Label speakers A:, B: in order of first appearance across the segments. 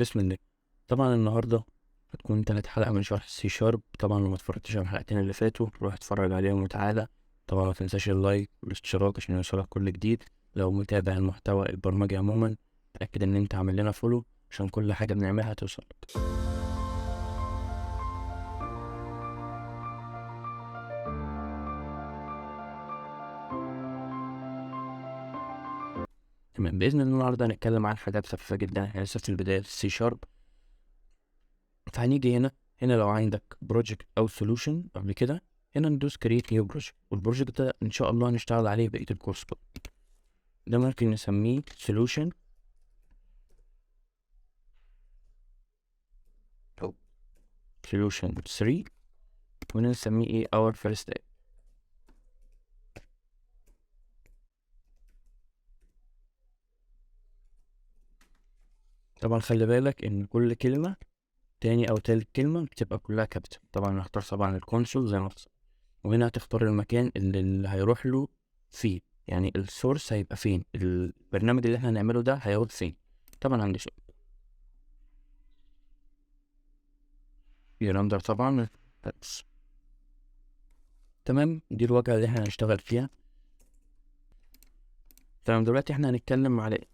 A: بسم الله. طبعا النهارده هتكون تالت حلقة من شرح السي شارب. طبعا لو ما اتفرجتش على الحلقتين اللي فاتوا روح اتفرج عليهم وتعالى. طبعا ما تنساش اللايك والاشتراك عشان يوصلك كل جديد. لو متابع المحتوى البرمجي عموما تأكد ان انت عامل لنا فولو عشان كل حاجة بنعملها توصلك. تمام، بإذن الله النهارده هنتكلم عن حاجات خفيفة جدا. احنا لسه في البداية في السي شارب، فهنيجي هنا لو عندك بروجكت او سولوشن قبل كده، هنا ندوس كريت نيو بروجكت، والبروجكت ده ان شاء الله هنشتغل عليه بقية الكورس كله. ده ممكن نسميه سولوشن او سولوشن 3، ونسميه ايه اور فيرست اب. طبعا خلي بالك ان كل كلمة تاني او تالت كلمة بتبقى كلها كابيتال. طبعا هنختار طبعا الكونسول زي ما حصل، وهنا هتختار المكان اللي هيروح له فيه، يعني السورس هيبقى فين، البرنامج اللي احنا هنعمله ده هيروح فين. طبعا عندي سؤال يرندر طبعا بس. تمام، دي الواجهة اللي احنا هنشتغل فيها. تمام، دلوقتي احنا هنتكلم على ايه؟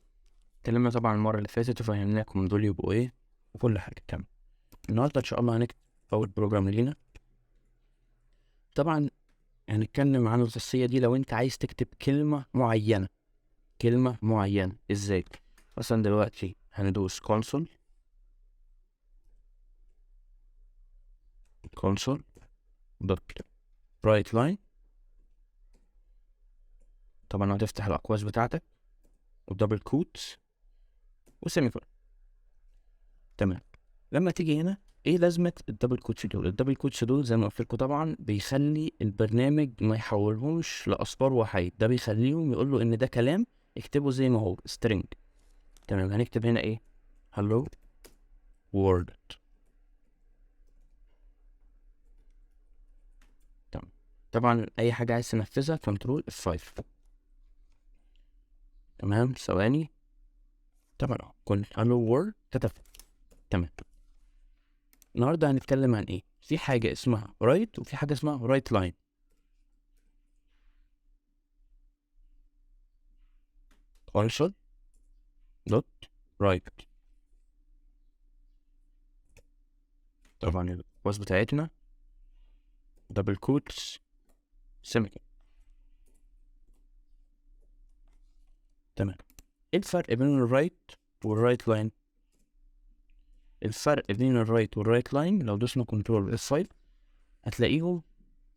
A: اتكلمنا طبعا المرة اللي فاتت وفهمناكم دول يبقوا ايه وكل حاجة. تمام، النهارده ان شاء الله هنكتب اول بروجرام لينا. طبعا هنتكلم عن الخاصية دي لو انت عايز تكتب كلمة معينة ازاي. مثلا دلوقتي هندوس console دوت رايت لاين. طبعا هتفتح الاقواس بتاعتك ودبل كوتس وسيمي كولن. تمام، لما تيجي هنا ايه لازمة الدبل كوتس دول؟ الدبل كوتس دول زي ما قلت لكم طبعا بيخلي البرنامج ما يحولهمش لاصفار وحيد، ده بيخليهم يقول له ان ده كلام اكتبه زي ما هو string. تمام، هنكتب هنا ايه؟ hello world. تمام، طبعا اي حاجة عايز تنفذها كنترول F5. تمام، ثواني. طبعا كل hello world كتب. تمام، النهارده هنتكلم عن ايه؟ في حاجة اسمها write وفي حاجة اسمها write line. console دوت write. طبعا القوس بتاعتنا دبل كوتس سيمي. تمام، ايه الفرق بين الرايت والرايت لاين؟ الفرق بين الرايت والرايت لاين لو دوسنا كنترول F5 هتلاقيهم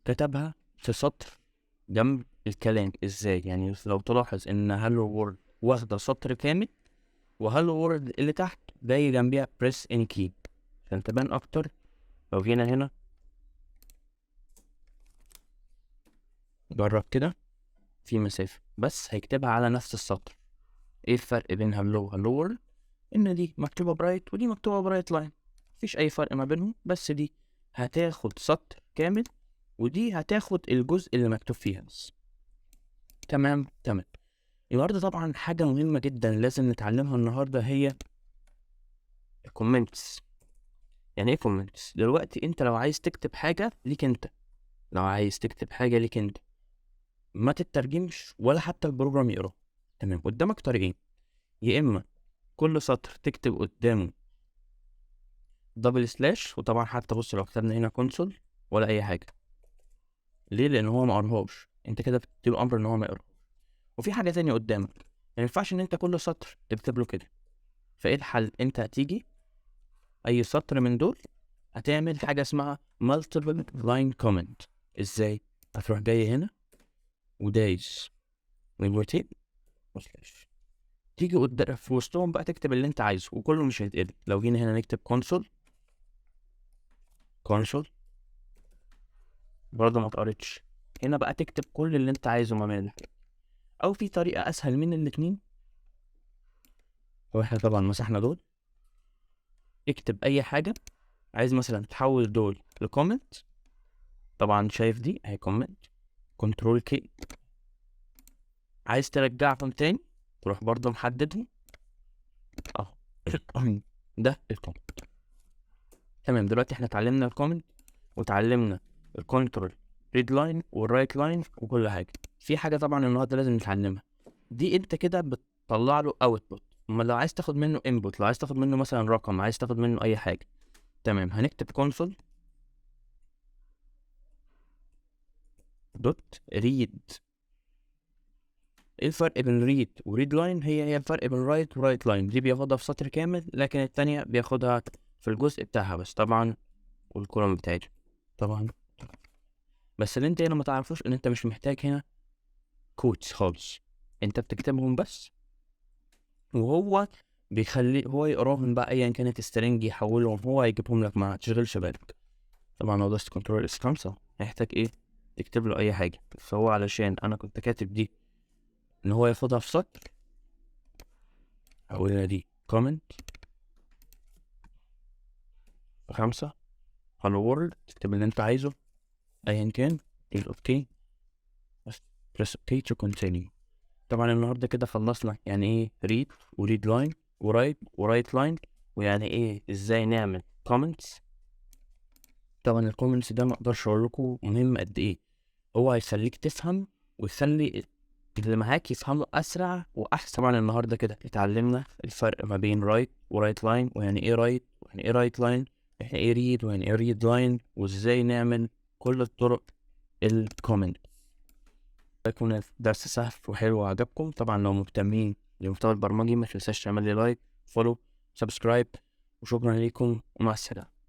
A: كتبها في سطر جنب الكلام. ازاي يعني؟ لو تلاحظ ان هالو وورد واخده سطر كامل، وهالو وورد اللي تحت جاي جنبيها بريس ان كي عشان تبان اكتر. لو جينا هنا جرب كده في مسافة بس هيكتبها على نفس السطر. ايه الفرق بين هالو وورد؟ ان دي مكتوبة برايت ودي مكتوبة برايت لاين، مفيش اي فرق ما بينهم، بس دي هتاخد سطر كامل ودي هتاخد الجزء اللي مكتوب فيها بس. تمام. النهارده طبعا حاجة مهمة جدا لازم نتعلمها النهارده هي الكومنتس. يعني ايه كومنتس؟ دلوقتي انت لو عايز تكتب حاجة ليك انت، ما تترجمش ولا حتى البروجرام يقراه. تمام، قدامك طريقين. يا اما كل سطر تكتب قدامه دبل سلاش، وطبعا حتى بص لو كتبنا هنا كونسول ولا اي حاجة، ليه؟ لان هو ما قراهاش، انت كده بتديله امر ان هو ما يقراهاش. وفي حاجة تانية قدامك، ما ينفعش ان انت كل سطر تكتب له كده. فايه الحل؟ انت هتيجي اي سطر من دول هتعمل حاجة اسمها multiple line comment. ازاي؟ هتروح جاي هنا ودايس نيجاتيف وسلاش، تيجي قدام في وسطهم بقى تكتب اللي انت عايزه وكله مش هيتقلب. لو جينا هنا نكتب كونسول برضه ما اتقرتش، هنا بقى تكتب كل اللي انت عايزه ما مالك. او في طريقة اسهل من الاتنين، واحنا طبعا مسحنا دول. اكتب اي حاجة عايز، مثلا تحول دول لكومنت، طبعا شايف دي اهي كومنت، كنترول كي. عايز ترجعهم تاني تروح برضه محددهم اهو ده الكومنت. تمام، دلوقتي احنا اتعلمنا الكومنت وتعلمنا الكنترول ريد لاين والرايت لاين وكل حاجه. في حاجه طبعا النهارده لازم نتعلمها، دي انت كده بتطلع له اوتبوت. اما لو عايز تاخد منه انبوت، لو عايز تاخد منه مثلا رقم، عايز تاخد منه اي حاجه، تمام، هنكتب كونسول دوت ريد. ايه الفرق بين ريد وريد لاين؟ هي الفرق بين رايت ورايت لاين، دي بياخدها في سطر كامل لكن التانية بياخدها في الجزء بتاعها بس طبعا، والكولوم بتاعتها طبعا. بس اللي انت هنا ما تعرفوش ان انت مش محتاج هنا كوتس خالص، انت بتكتبهم بس وهو بيخلي هو يقراهم بقى، ايا كانت السترنج يحولهم هو يجيبهم لك، ما تشغلش بالك. طبعا لو دوست كنترول اس 5 هيحتاج ايه تكتب له اي حاجه، فهو علشان انا كنت كاتب دي ان هو ياخدها في سطر، هقولها دي كومنت 5 هلو وورلد، تكتب اللي انت عايزه ايا كان، تقول اوكي بس، بريس اوكي تو كونتينيو. طبعا النهارده كده خلصنا يعني ايه ريد وريد لاين ورايت ورايت لاين، ويعني ايه ازاي نعمل كومنتس. طبعا الكومنتس ده ما اقدرش اقول لكم مهم قد ايه، هو هيخليك تفهم ويخلي اللي معاك يفهمه اسرع واحسن. طبعا النهارده كده اتعلمنا الفرق ما بين رايت ورايت لاين، ويعني ايه رايت ويعني ايه رايت لاين، يعني ايه ريد ويعني ايه ريد لاين، وازاي نعمل كل الطرق الكومنت. يكون الدرس سهل وحلو وعجبكم. طبعا لو مهتمين للمحتوى البرمجي ما تنساش تعمل لي لايك، فولو، سبسكرايب، وشكرا لكم ومع السلامة.